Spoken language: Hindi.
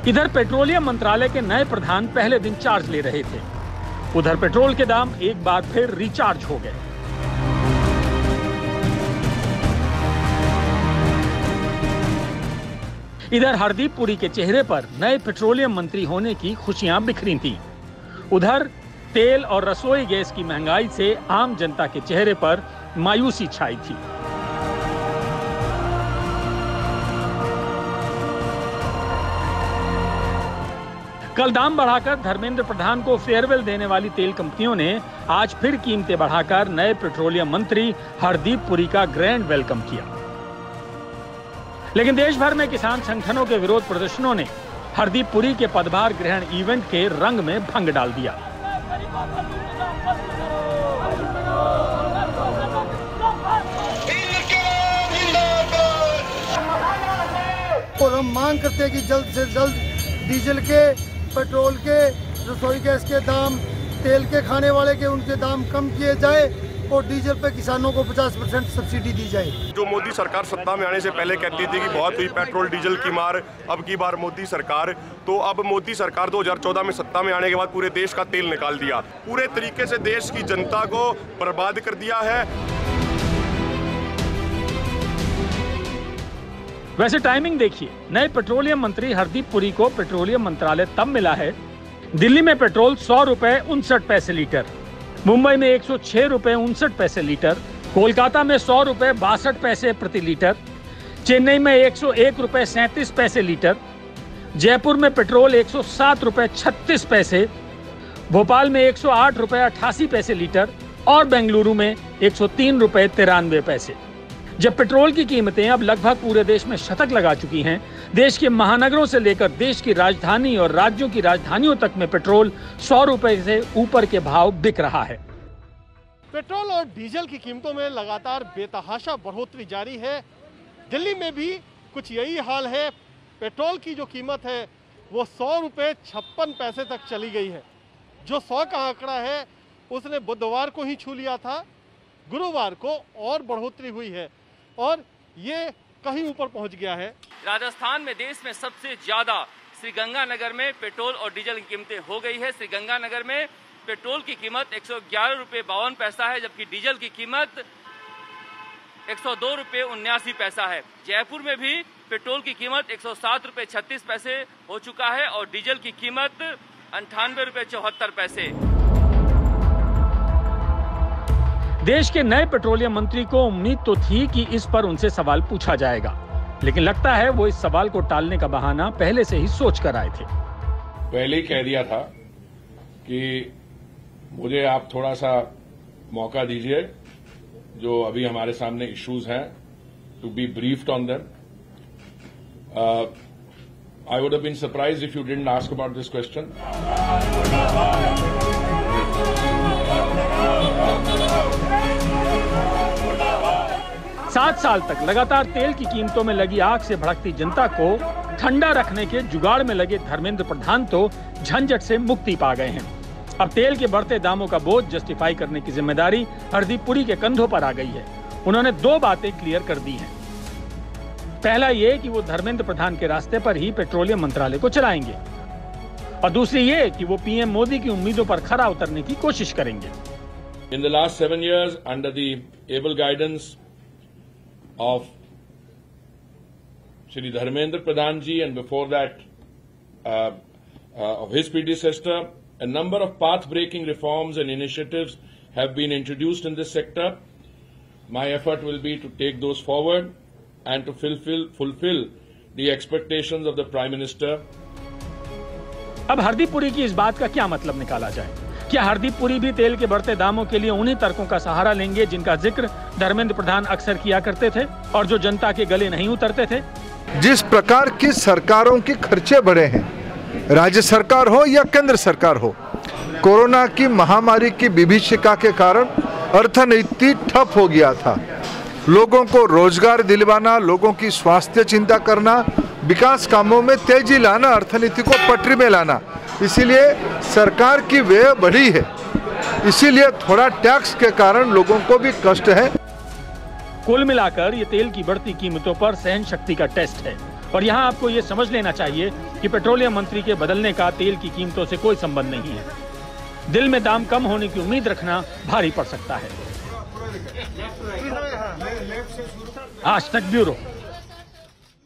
इधर पेट्रोलियम मंत्रालय के नए प्रधान पहले दिन चार्ज ले रहे थे, उधर पेट्रोल के दाम एक बार फिर रिचार्ज हो गए। इधर हरदीप पुरी के चेहरे पर नए पेट्रोलियम मंत्री होने की खुशियां बिखरी थीं। उधर तेल और रसोई गैस की महंगाई से आम जनता के चेहरे पर मायूसी छाई थी। कल दाम बढ़ाकर धर्मेंद्र प्रधान को फेयरवेल देने वाली तेल कंपनियों ने आज फिर कीमतें बढ़ाकर नए पेट्रोलियम मंत्री हरदीप पुरी का ग्रैंड वेलकम किया। लेकिन देश भर में किसान संगठनों के विरोध प्रदर्शनों ने हरदीप पुरी के पदभार ग्रहण इवेंट के रंग में भंग डाल दिया। और हम मांग करते हैं कि जल्द से जल्द डीजल के, पेट्रोल के, रसोई गैस के दाम, तेल के खाने वाले के उनके दाम कम किए जाए और डीजल पे किसानों को 50% सब्सिडी दी जाए। जो मोदी सरकार सत्ता में आने से पहले कहती थी कि बहुत हुई पेट्रोल डीजल की मार, अब की बार मोदी सरकार, तो अब मोदी सरकार 2014 में सत्ता में आने के बाद पूरे देश का तेल निकाल दिया, पूरे तरीके से देश की जनता को बर्बाद कर दिया है। वैसे टाइमिंग देखिए, नए पेट्रोलियम मंत्री हरदीप पुरी को पेट्रोलियम मंत्रालय तब मिला है, दिल्ली में पेट्रोल 100 रुपए 59 पैसे लीटर, मुंबई में 106 रुपए 59 पैसे लीटर, कोलकाता में 100 रुपए 62 पैसे प्रति लीटर, चेन्नई में 101 रुपए 37 पैसे लीटर, जयपुर में पेट्रोल 107 रुपए 36 पैसे, भोपाल में 108 रुपए 88 पैसे लीटर और बेंगलुरु में 103 रुपए 93 पैसे। जब पेट्रोल की कीमतें अब लगभग पूरे देश में शतक लगा चुकी हैं, देश के महानगरों से लेकर देश की राजधानी और राज्यों की राजधानियों तक में पेट्रोल 100 रुपए से ऊपर के भाव बिक रहा है। पेट्रोल और डीजल की कीमतों में लगातार बेतहाशा बढ़ोतरी जारी है। दिल्ली में भी कुछ यही हाल है। पेट्रोल की जो कीमत है वो 100 रुपए 56 पैसे तक चली गई है। जो 100 का आंकड़ा है उसने बुधवार को ही छू लिया था, गुरुवार को और बढ़ोतरी हुई है और ये कहीं ऊपर पहुंच गया है। राजस्थान में देश में सबसे ज्यादा श्रीगंगानगर में पेट्रोल और डीजल की कीमतें हो गई है। श्रीगंगानगर में पेट्रोल की कीमत 111 रुपए 52 पैसा है, जबकि डीजल की कीमत 102 रुपए 79 पैसा है। जयपुर में भी पेट्रोल की कीमत 107 रुपए 36 पैसे हो चुका है और डीजल की कीमत 98 रुपए 74 पैसे। देश के नए पेट्रोलियम मंत्री को उम्मीद तो थी कि इस पर उनसे सवाल पूछा जाएगा, लेकिन लगता है वो इस सवाल को टालने का बहाना पहले से ही सोच कर आए थे। पहले ही कह दिया था कि मुझे आप थोड़ा सा मौका दीजिए, जो अभी हमारे सामने इश्यूज हैं, to be briefed on them. I would have been surprised if you didn't ask about this question. 7 साल तक लगातार तेल की कीमतों में लगी आग से भड़कती जनता को ठंडा रखने के जुगाड़ में लगे धर्मेंद्र प्रधान तो झंझट से मुक्ति पा गए हैं। अब तेल के बढ़ते दामों का बोझ जस्टिफाई करने की जिम्मेदारी हरदीप पुरी के कंधों पर आ गई है। उन्होंने 2 बातें क्लियर कर दी हैं। पहला ये कि वो धर्मेंद्र प्रधान के रास्ते पर ही पेट्रोलियम मंत्रालय को चलाएंगे और दूसरी ये कि वो पीएम मोदी की उम्मीदों पर खरा उतरने की कोशिश करेंगे। In the last 7 years, under the able guidance of Shri Dharmendra Pradhan ji and before that of his predecessor, a number of path-breaking reforms and initiatives have been introduced in this sector. My effort will be to take those forward and to fulfill the expectations of the Prime Minister. अब हरदीप पुरी की इस बात का क्या मतलब निकाला जाए? क्या हरदीप पुरी भी तेल के बढ़ते दामों के लिए उन्हीं तर्कों का सहारा लेंगे जिनका जिक्र धर्मेंद्र प्रधान अक्सर किया करते थे और जो जनता के गले नहीं उतरते थे? जिस प्रकार की सरकारों के खर्चे बढ़े हैं, राज्य सरकार हो या केंद्र सरकार हो, कोरोना की महामारी की विभीषिका के कारण अर्थनीति ठप हो गया था। लोगों को रोजगार दिलवाना, लोगों की स्वास्थ्य चिंता करना, विकास कामों में तेजी लाना, अर्थनीति को पटरी में लाना, इसीलिए सरकार की व्यय बढ़ी है। इसीलिए थोड़ा टैक्स के कारण लोगों को भी कष्ट है। कुल मिलाकर ये तेल की बढ़ती कीमतों पर सहन शक्ति का टेस्ट है और यहाँ आपको ये समझ लेना चाहिए कि पेट्रोलियम मंत्री के बदलने का तेल की कीमतों से कोई संबंध नहीं है। दिल में दाम कम होने की उम्मीद रखना भारी पड़ सकता है। आज तक ब्यूरो।